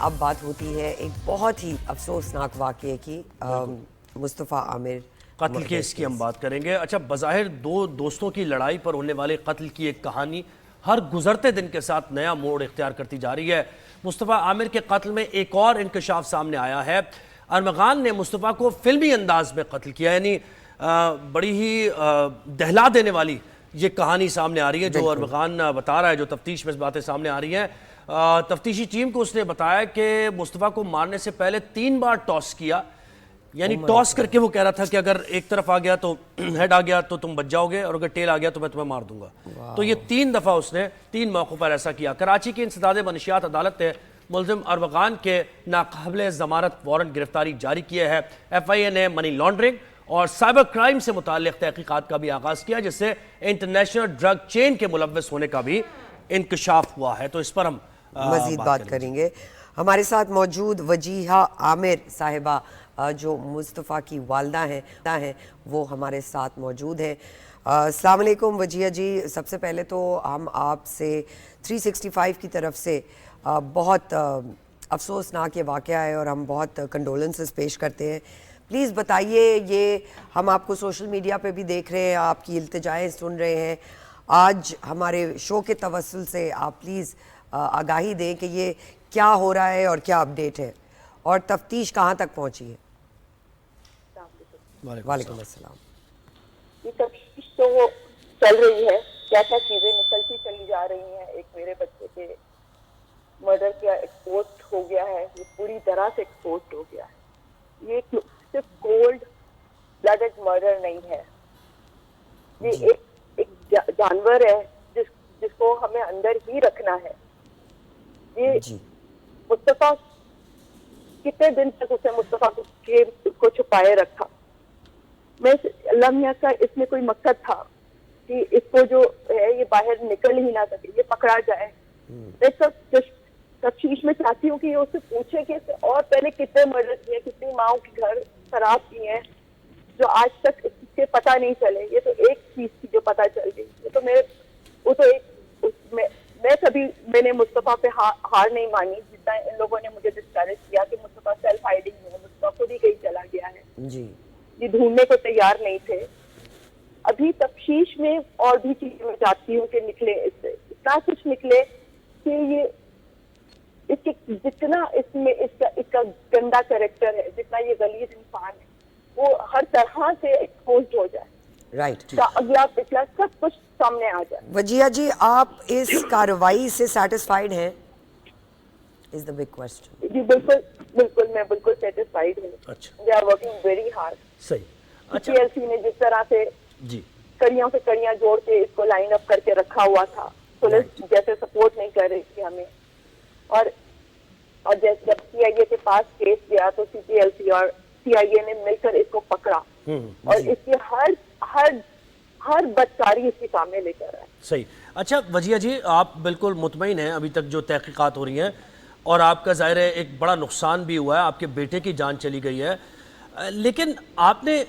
اب بات ہوتی ہے ایک بہت ہی افسوسناک واقعے کی، مصطفیٰ عامر قتل کیس کی ہم بات کریں گے۔ اچھا، بظاہر دو دوستوں کی لڑائی پر ہونے والے قتل کی ایک کہانی ہر گزرتے دن کے ساتھ نیا موڑ اختیار کرتی جا رہی ہے۔ مصطفیٰ عامر کے قتل میں ایک اور انکشاف سامنے آیا ہے۔ ارمغان نے مصطفیٰ کو فلمی انداز میں قتل کیا، یعنی بڑی ہی دہلا دینے والی یہ کہانی سامنے آ رہی ہے جو ارمغان بتا رہا ہے، جو تفتیش میں اس باتیں سامنے آ رہی ہیں۔ تفتیشی ٹیم کو اس نے بتایا کہ مصطفیٰ کو مارنے سے پہلے 3 بار ٹاس کیا، یعنی ٹاس کر کے وہ کہہ رہا تھا کہ اگر ایک طرف آ گیا تو ہیڈ آ گیا تو تم بچ جاؤ گے، اور اگر ٹیل آ گیا تو میں تمہیں مار دوں گا۔ تو یہ 3 دفعہ اس نے 3 موقعوں پر ایسا کیا۔ کراچی کی انسداد منشیات عدالت نے ملزم ارمغان کے ناقابل ضمانت وارنٹ گرفتاری جاری کیا ہے۔ ایف آئی اے نے منی لانڈرنگ اور سائبر کرائم سے متعلق تحقیقات کا بھی آغاز کیا، جس سے انٹرنیشنل ڈرگ چین کے ملوث ہونے کا بھی انکشاف ہوا ہے۔ تو اس پر ہم مزید بات کریں گے۔ ہمارے ساتھ موجود وجیہہ عامر صاحبہ جو مصطفیٰ کی والدہ ہیں وہ ہمارے ساتھ موجود ہیں۔ السلام علیکم وجیہہ جی، سب سے پہلے تو ہم آپ سے 365 کی طرف سے بہت افسوسناک یہ واقعہ ہے اور ہم بہت کنڈولنسز پیش کرتے ہیں۔ پلیز بتائیے، یہ ہم آپ کو سوشل میڈیا پہ بھی دیکھ رہے ہیں، آپ کی التجائیں سن رہے ہیں، آج ہمارے شو کے توسل سے آپ پلیز آگاہی دیں کہ یہ کیا ہو رہا ہے اور کیا اپڈیٹ ہے اور تفتیش کہاں تک پہنچی ہے۔ وعلیکم السلام۔ یہ تفتیش تو وہ چل رہی ہے، کیا کیا چیزیں نکلتی چلی جا رہی ہیں۔ ایک میرے بچے کے مرڈر کیا ایکسپوز ہو گیا ہے، یہ پوری طرح سے ایکسپوز ہو گیا ہے۔ یہ صرف کولڈ بلڈڈ مرڈر نہیں ہے، یہ ایک جانور ہے جس کو ہمیں اندر ہی رکھنا ہے۔ یہ مصطفیٰ کتنے دن تک اسے مصطفیٰ کو چھپائے رکھا۔ میں اللہ میاں کا اس میں کوئی مقصد تھا کہ اس کو جو ہے یہ باہر نکل ہی نہ سکے، یہ پکڑا جائے۔ میں سب تفتیش میں چاہتی ہوں کہ یہ اس سے پوچھے کہ اور پہلے کتنے مرڈر کیے، کتنی ماؤں کے گھر خراب کیے ہیں جو آج تک اس کے پتہ نہیں چلے۔ یہ تو ایک چیز تھی جو پتہ چل گئی، میں نے مصطفیٰ پہ ہار نہیں مانی، جتنا ان لوگوں نے مجھے ڈسکریج کیا کہ مصطفیٰ سیلف ہائیڈنگ ہے، مصطفیٰ خود ہی کہیں چلا گیا ہے، یہ ڈھونڈنے کو تیار نہیں تھے۔ ابھی تفتیش میں اور بھی چیزیں میں چاہتی ہوں کہ نکلے، اس سے اتنا کچھ نکلے کہ یہ جتنا اس کا گندا کریکٹر ہے، جتنا یہ غلیظ انسان ہے، وہ ہر طرح سے ایکسپوزڈ ہو جائے، اگلا پچھلا سب کچھ سامنے آ جائے۔ وجیہہ جی، آپ اس کارروائی سے سیٹسفائیڈ ہیں؟ is the big question۔ جی بالکل میں بالکل سیٹسفائیڈ ہوں۔ they are working very hard۔ صحیح۔ سی ایل سی نے جس طرح سے کڑیوں سے کڑیاں جوڑ کے اس کو لائن اپ کر کے رکھا ہوا تھا، پولیس جیسے سپورٹ نہیں کر رہی تھی ہمیں، اور جب سی آئی اے کے پاس کیس گیا تو سی پی ایل سی اور سی آئی اے نے مل کر اس کو پکڑا اور اس کی ہر بدکاری اس کے سامنے لے کر آئے۔ صحیح۔ اچھا وجیہہ جی، آپ بالکل مطمئن ہیں ابھی تک جو تحقیقات ہو رہی ہیں، اور آپ کا ظاہر ہے ایک بڑا نقصان بھی ہوا ہے، آپ کے بیٹے کی جان چلی گئی ہے، لیکن آپ نے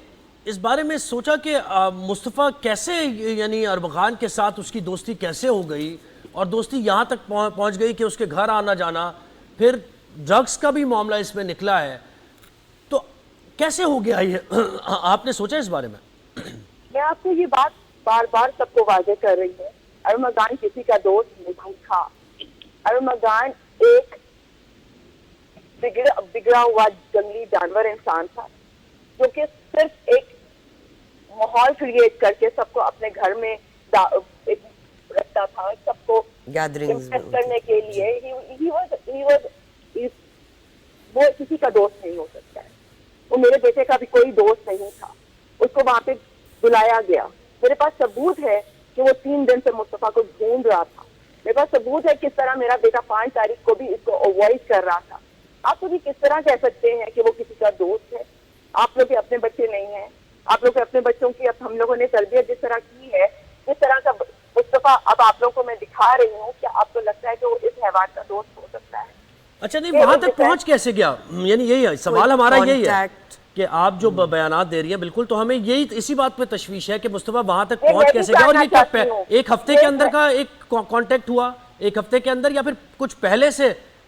اس بارے میں سوچا کہ مصطفیٰ کیسے، یعنی ارمغان کے ساتھ اس کی دوستی کیسے ہو گئی اور دوستی یہاں تک پہنچ گئی کہ اس کے گھر آنا جانا، پھر ڈرگز کا بھی معاملہ اس میں نکلا ہے، تو کیسے ہو گیا یہ؟ آپ نے سوچا اس بارے میں؟ میں آپ کو یہ بات بار بار سب کو واضح کر رہی ہوں، ارمغان کسی کا دوست نہیں تھا۔ ارمغان ایک بگڑا ہوا جنگلی جانور انسان تھا جو کہ صرف ایک ماحول کریٹ کر کے سب کو اپنے گھر میں رکھتا تھا، سب کو امپریس کرنے کے لیے۔ وہ کسی کا دوست نہیں ہو سکتا ہے، وہ میرے بیٹے کا بھی کوئی دوست نہیں تھا۔ اس کو وہاں پہ بلایا گیا، میرے پاس ثبوت ہے کہ وہ 3 دن سے مصطفیٰ کو ڈھونڈ رہا تھا، میرے پاس ثبوت ہے کس طرح میرا بیٹا 5 تاریخ کو بھی اس کو اوائڈ کر رہا تھا۔ آپ کو بھی کس طرح کہہ سکتے ہیں کہ وہ کسی کا دوست ہے؟ آپ لوگ کے اپنے بچے نہیں ہیں، آپ لوگ کے اپنے بچوں کی اب ہم لوگوں نے تربیت جس طرح کی ہے، جس طرح کا مصطفیٰ اب آپ لوگوں کو میں دکھا رہی ہوں، کہ آپ کو لگتا ہے کہ وہ اس حیوان کا دوست ہو سکتا ہے؟ اچھا نہیں، وہاں تک پہنچ کیسے گیا؟ یعنی یہی ہے سوال ہمارا، یہی ہے کہ آپ جو بیانات دے رہی ہیں بالکل، تو ہمیں یہی اسی بات پہ تشویش ہے کہ مصطفیٰ وہاں تک پہنچ کیسے گیا، اور یہ کیا ایک ہفتے کے اندر کا ایک کانٹیکٹ ہوا، ایک ہفتے کے اندر، یا پھر کچھ پہلے سے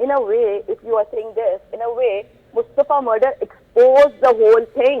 in a way if you are saying this, in a way Mustafa murder exposed the whole thing.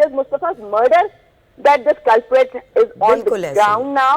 is Mustafa's murder that the culprit is on the ground now.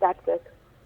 That's it.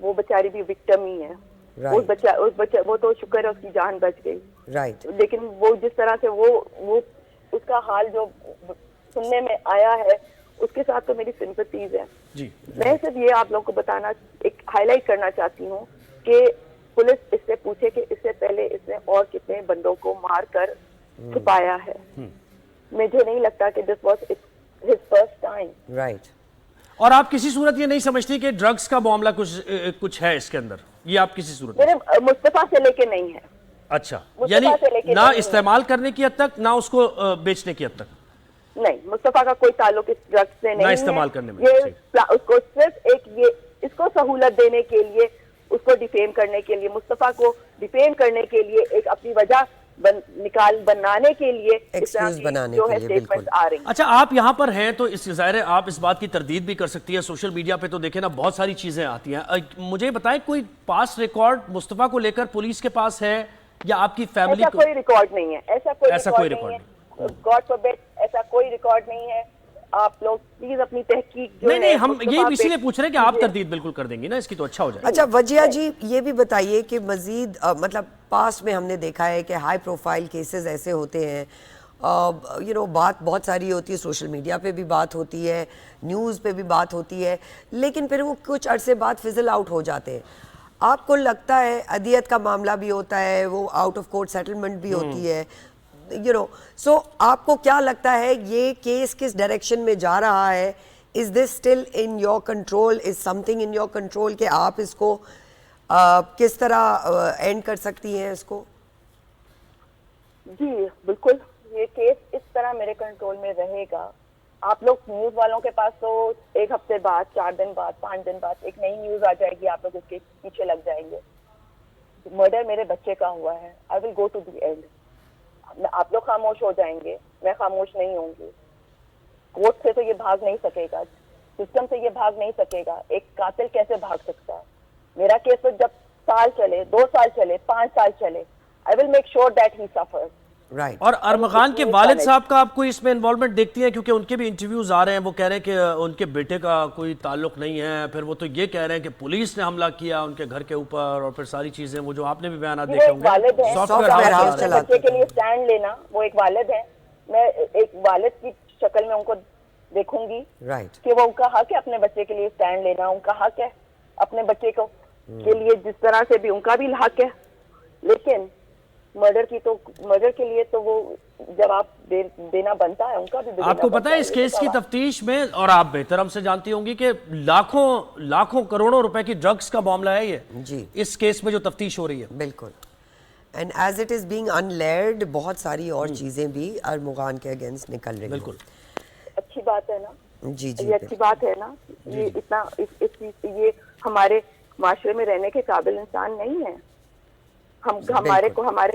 وہ بیچاری بھی وکٹم ہی ہے. وہ تو شکر ہے اس کی جان بچ گئی. رائٹ. لیکن وہ جس طرح سے وہ اس کا حال جو سننے میں آیا ہے اس کے ساتھ تو میری سمپتیز ہے. میں صرف یہ آپ لوگوں کو بتانا ایک ہائی لائٹ کرنا چاہتی ہوں کہ پولیس اس سے پوچھے کہ اس سے پہلے اس نے اور کتنے بندوں کو مار کر چھپایا ہے. مجھے نہیں لگتا کہ this was his first time. Right. اور آپ کسی صورت یہ نہیں سمجھتی کہ ڈرگز کا معاملہ کچھ ہے اس کے اندر؟ یہ آپ کسی صورت میرے مصطفیٰ سے لے کے نہیں ہے. اچھا، یعنی نہ استعمال کرنے کی حد تک نہ اس کو بیچنے کی حد تک؟ نہیں، مصطفیٰ کا کوئی تعلق اس ڈرگز سے نہیں ہے. نہ استعمال کرنے میں. یہ اس کو صرف اس کو سہولت دینے کے لیے، اس کو ڈیفیم کرنے کے لیے، مصطفیٰ کو ڈیفیم کرنے کے لیے، ایک اپنی وجہ بنانے کے لیے ایکسکیوز بنانے جو کے ہے لیے. سٹیٹمنٹس آ رہی ہیں. اچھا، آپ یہاں پر ہیں تو اس ظاہر ہے آپ اس بات کی تردید بھی کر سکتی ہے. سوشل میڈیا پہ تو دیکھیں نا بہت ساری چیزیں آتی ہیں. مجھے بتائیں کوئی پاس ریکارڈ مصطفیٰ کو لے کر پولیس کے پاس ہے یا آپ کی فیملی ایسا کوئی ریکارڈ نہیں ہے. ایسا کوئی ریکارڈ نہیں ہے. گاڈ فوربڈ، ایسا کوئی ریکارڈ نہیں ہے. آپ لوگ پلیز اپنی تحقیق جو نہیں ہم یہی اسی لیے پوچھ رہے ہیں کہ آپ تردید بالکل کر دیں گی نا اس کی تو اچھا ہو جائے. اچھا وجیہہ جی یہ بھی بتائیے کہ مزید مطلب پاسٹ میں ہم نے دیکھا ہے کہ ہائی پروفائل کیسز ایسے ہوتے ہیں، بات بہت ساری ہوتی ہے، سوشل میڈیا پہ بھی بات ہوتی ہے، نیوز پہ بھی بات ہوتی ہے، لیکن پھر وہ کچھ عرصے بعد فزل آؤٹ ہو جاتے ہیں. آپ کو لگتا ہے عدیت کا معاملہ بھی ہوتا ہے، وہ آؤٹ آف کورٹ سیٹلمنٹ بھی ہوتی ہے، سو آپ کو کیا لگتا ہے یہ کیس کس ڈائریکشن میں جا رہا ہے؟ Is this still in your control? Is something in your control کہ آپ اس کو کس طرح اینڈ کر سکتی ہیں اس کو؟ جی بالکل، یہ کیس اس طرح میرے کنٹرول میں رہے گا. آپ لوگ نیوز والوں کے پاس تو ایک ہفتے بعد، 4 دن بعد، 5 دن بعد ایک نئی نیوز آ جائے گی، آپ لوگ اس کے پیچھے لگ جائیں گے. مرڈر میرے بچے کا ہوا ہے. آئی ول گو ٹو دی اینڈ. آپ لوگ خاموش ہو جائیں گے، میں خاموش نہیں ہوں گی. کورٹ سے تو یہ بھاگ نہیں سکے گا، سسٹم سے یہ بھاگ نہیں سکے گا. ایک قاتل کیسے بھاگ سکتا ہے؟ میرا کیس تو جب سال چلے، 2 سال چلے، 5 سال چلے، I will make sure that he suffers. Right. اور ارمغان کے والد صاحب کا آپ کوئی اس میں انوالومنٹ دیکھتی ہیں؟ کیونکہ ان کے بھی انٹرویوز آ رہے ہیں، وہ کہہ رہے ہیں کہ ان کے بیٹے کا کوئی تعلق نہیں ہے. پھر وہ تو یہ کہہ رہے ہیں کہ پولیس نے حملہ کیا ان کے گھر کے اوپر، اور پھر ساری چیزیں وہ جو آپ نے بھی بیانات دیکھے ہوں والد گے. ہیں، سافٹ ویئر ہاؤس چلاتے بچے کے لیے اسٹینڈ لینا، وہ ایک والد ہے. میں ایک والد کی شکل میں ان کو دیکھوں گی کہ وہ ان کا حق ہے اپنے بچے کے لیے اسٹینڈ لینا. ان کا حق ہے اپنے بچے کو کے لیے، جس طرح سے بھی ان کا بھی حق ہے. لیکن مرڈر کے لیے تو وہ جواب دینا بنتا ہے، ان کا بھی. آپ کو پتا ہے اس کیس کی تفتیش میں، اور آپ بہتر ہم سے جانتی ہوں گی، کہ لاکھوں کروڑوں روپے کی ڈرگز کا معاملہ ہے یہ جی اس کیس میں جو تفتیش ہو رہی ہے. بالکل. And as it is being unlayered بہت ساری اور چیزیں بھی ارمغان کے اگینسٹ نکل رہی ہیں. بالکل اچھی بات ہے نا. جی یہ اچھی بات ہے نا. یہ اتنا یہ ہمارے معاشرے میں رہنے کے قابل انسان نہیں ہے. ہمارے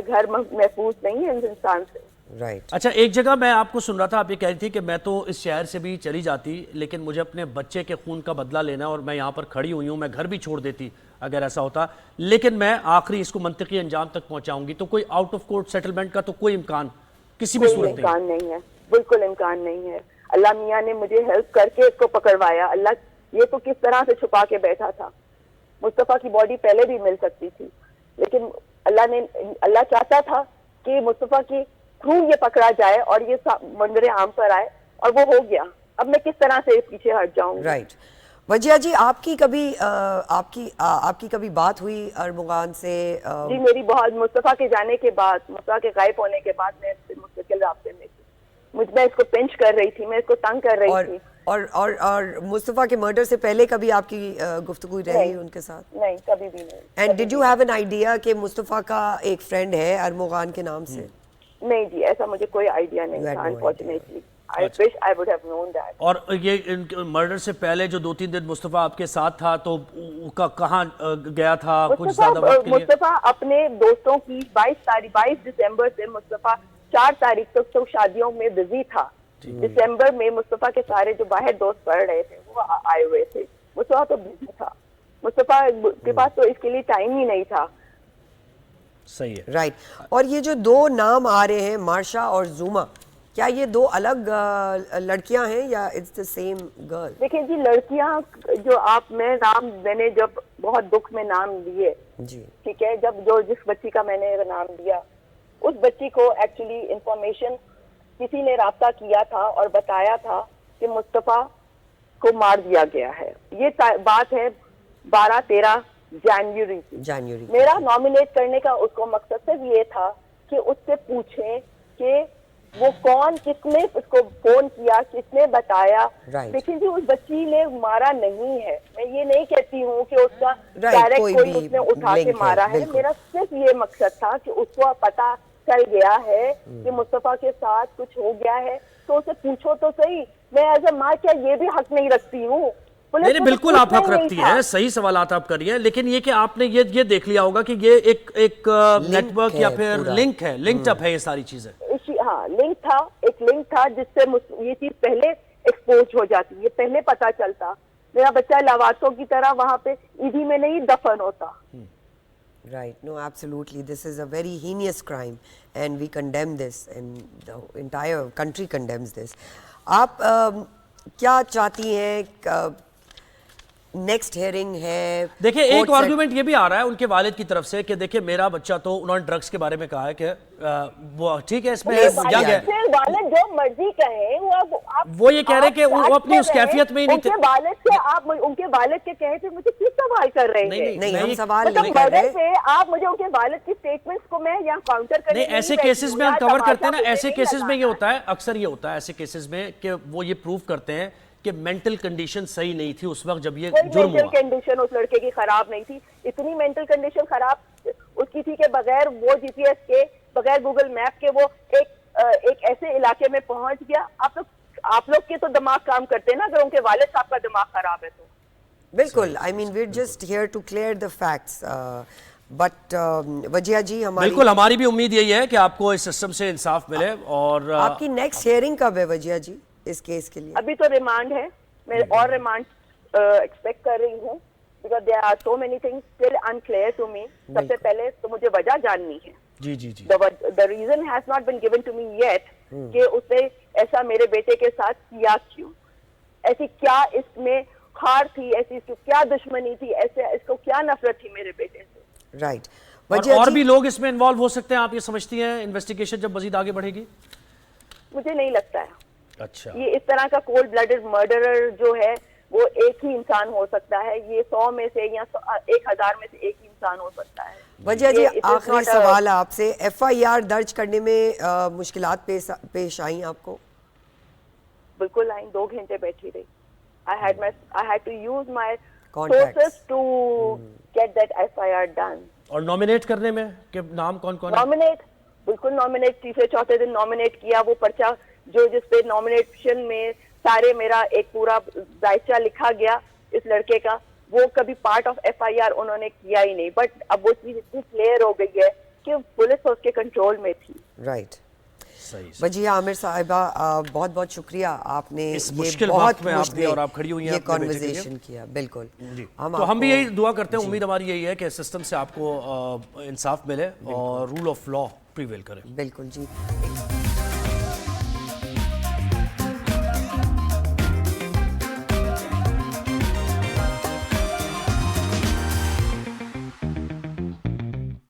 گھر محفوظ نہیں ہے اس انسان سے. رائٹ. اچھا، ایک جگہ میں آپ کو سن رہا تھا، آپ یہ کہہ رہی تھی کہ میں تو اس شہر سے بھی چلی جاتی، لیکن مجھے اپنے بچے کے خون کا بدلہ لینا، اور میں یہاں پر کھڑی ہوئی ہوں، میں گھر بھی چھوڑ دیتی اگر ایسا ہوتا، لیکن میں آخری اس کو منطقی انجام تک پہنچاؤں گی. تو کوئی آؤٹ آف کورٹ سیٹلمنٹ کا تو کوئی امکان کسی بھی صورت امکان نہیں ہے. بالکل امکان نہیں ہے. اللہ میاں نے مجھے ہیلپ کر کے اس کو پکڑوایا. اللہ یہ تو کس طرح سے چھپا کے بیٹھا تھا. مصطفیٰ کی باڈی پہلے بھی مل سکتی تھی، لیکن اللہ چاہتا تھا کہ مصطفیٰ کی تھرو یہ پکڑا جائے اور یہ منظر عام پر آئے، اور وہ ہو گیا. اب میں کس طرح سے پیچھے ہٹ جاؤں گی؟ رائٹ. وجیہہ جی آپ کی کبھی بات ہوئی ارمغان سے؟ جی میری بہت، مصطفیٰ کے جانے کے بعد، مصطفیٰ کے غائب ہونے کے بعد میں مستقل رابطے میں تھی. میں اس کو پنچ کر رہی تھی، میں اس کو تنگ کر رہی تھی. اور مصطفیٰ کے مرڈر سے پہلے کبھی آپ کی گفتگو رہی ان کے ساتھ؟ نہیں، کبھی بھی نہیں. And did you have an idea کہ مصطفیٰ کا ایک فرینڈ ہے ارمغان کے نام سے؟ نہیں جی، ایسا مجھے کوئی آئیڈیا نہیں تھا unfortunately. I wish I would have known that. اور یہ مرڈر سے پہلے جو 2-3 دن مصطفیٰ آپ کے ساتھ تھا تو کہاں گیا تھا کچھ زیادہ وقت کے لیے؟ مصطفیٰ اپنے دوستوں کی 22 دسمبر سے مصطفیٰ 4 تاریخ تک تو شادیوں میں بزی تھا. دسمبر میں مصطفیٰ کے سارے جو باہر دوست پڑھ رہے تھے وہ آئے ہوئے تھے. مصطفیٰ تو بزی تھا. مصطفیٰ کے پاس تو اس کے لیے ٹائم ہی نہیں تھا. صحیح ہے. رائٹ. اور یہ جو 2 نام آ رہے ہیں، مارشا اور زوما، کیا یہ دو الگ لڑکیاں ہیں یا اٹس دا سیم گرل؟ دیکھیں جی لڑکیاں جو میں نے جب بہت دکھ میں نام لیے جی ٹھیک ہے، جس بچی کا میں نے نام دیا اس بچی کو ایکچولی انفارمیشن کسی نے رابطہ کیا تھا اور بتایا تھا کہ مصطفیٰ کو مار دیا گیا ہے. یہ بات ہے 12-13 جنوری کی. میرا نامینیٹ کرنے کا اس کو مقصد صرف یہ تھا کہ اس سے پوچھیں کہ وہ کون، کس نے اس کو فون کیا، کس نے بتایا. لیکن جی اس بچی نے مارا نہیں ہے. میں یہ نہیں کہتی ہوں کہ اس کا ڈائریکٹ کوئی اس نے اٹھا کے مارا ہے. میرا صرف یہ مقصد تھا کہ اس کو پتا چل گیا ہے کہ مصطفیٰ کے ساتھ کچھ ہو گیا ہے تو اسے پوچھو تو صحیح. میں ایز اے ماں کیا یہ بھی حق نہیں رکھتی ہوں؟ نہیں بالکل آپ حق رکھتی ہیں، صحیح سوالات آپ کر رہی ہیں، لیکن یہ کہ آپ نے یہ دیکھ لیا ہوگا کہ یہ ایک نیٹ ورک یا پھر لنکڈ اپ ہے یہ ساری چیزیں. ہاں ایک لنک تھا جس سے یہ چیز پہلے ایکسپوز ہو جاتی، یہ پہلے پتا چلتا. میرا بچہ لاواتوں کی طرح وہاں پہ ایدھی میں نہیں دفن ہوتا. Right, no, absolutely. This is a very heinous crime and we condemn this and the entire country condemns this. آپ کیا چاہتی ہیں؟ نیکسٹ ہیئرنگ ہے. دیکھیں ایک آرگومنٹ یہ بھی آ رہا ہے ان کے والد کی طرف سے کہ دیکھیں میرا بچہ تو انہوں نے ڈرگز کے بارے میں کہا ہے کہ وہ ٹھیک ہے اس میں ینگ ہے، والد جو مرضی کہیں وہ یہ کہہ رہے کہ وہ اپنی اس کیفیت میں ہی نہیں تھے. ان کے والد کے کہے تھے مجھے کس سوال کر رہے ہیں؟ نہیں ہم سوال نہیں کر رہے. آپ مجھے ان کے والد کی سٹیٹمنٹس کو میں یہاں کاؤنٹر کرنے نہیں ایسے کیسز میں ہم کور کرتے ہیں نا، ایسے کیسز میں یہ ہوتا ہے، اکثر یہ ہوتا ہے ایسے کیسز میں کہ وہ یہ پروف کرتے ہیں کہ مینٹل کنڈیشن صحیح نہیں تھی اس وقت جب یہ جرم ہوا. مینٹل کنڈیشن اس لڑکے کی خراب نہیں تھی. اتنی مینٹل کنڈیشن خراب اس کی تھی کہ بغیر وہ جی پی ایس کے، بغیر گوگل میپ کے وہ ایک ایسے علاقے میں پہنچ گیا. آپ لوگ کے تو دماغ کام کرتے ہیں نا اگر ان کے والد صاحب کا دماغ خراب ہے تو. بالکل، I mean we're just here to clear the facts. But Wajiha ji بالکل ہماری بھی امید یہی ہے کہ آپ کو اس سسٹم سے انصاف ملے. اور آپ کی نیکسٹ ہیئرنگ کب ہے وجیہہ جی اس کیس کے لیے؟ ابھی تو ریمانڈ ہے، میں اور ریمانڈ ایکسپیکٹ کر رہی ہوں because there are so many things still unclear to me. سب سے پہلے تو مجھے وجہ جاننی ہے. جی جی جی the reason has not been given to me yet کہ اس نے ایسا میرے بیٹے کے ساتھ کیا کیوں، ایسی کیا اس میں خار تھی، ایسی اس کو کیا دشمنی تھی، ایسے اس کو کیا نفرت تھی میرے بیٹے سے. رائٹ. اور بھی لوگ اس میں انوالو ہو سکتے ہیں آپ یہ سمجھتی ہیں انویسٹیگیشن جب مزید آگے بڑھے گی؟ مجھے نہیں لگتا ہے. اچھا یہ اس طرح کا کولڈ بلڈڈ مرڈرر جو ہے وہ ایک ہی انسان ہو سکتا ہے. یہ 100 میں سے یا 1000 میں سے ایک ہی انسان ہو سکتا ہے. وجیہہ جی آخری سوال آپ سے، ایف آئی آر درج کرنے میں مشکلات پیش آئیں آپ کو؟ بالکل آئیں. 2 گھنٹے بیٹھی رہی. I had to use my sources to get that FIR done. اور نومینیٹ کرنے میں کہ نام کون کون ہے؟ نومینیٹ بالکل نومینیٹ تیسرے چوتھے دن نومینیٹ کیا. وہ پرچہ جس پہ نومینیشن میں سارے میرا ایک پورا ذائچہ لکھا گیا اس لڑکے کا، وہ کبھی part of F I R انہوں نے کیا ہی نہیں. بٹ اب وہ چیز اتنی کلیئر ہو گئی ہے کہ پولیس اس کے کنٹرول میں تھی. رائٹ. وجیہہ عامر صاحبہ بہت بہت شکریہ، آپ نے یہ بہت یہ کانورسیشن کیا. بالکل تو ہم بھی یہی دعا کرتے ہیں، امید ہماری یہی ہے کہ سسٹم سے آپ کو انصاف ملے اور رول آف لا پریویل کرے. بالکل جی.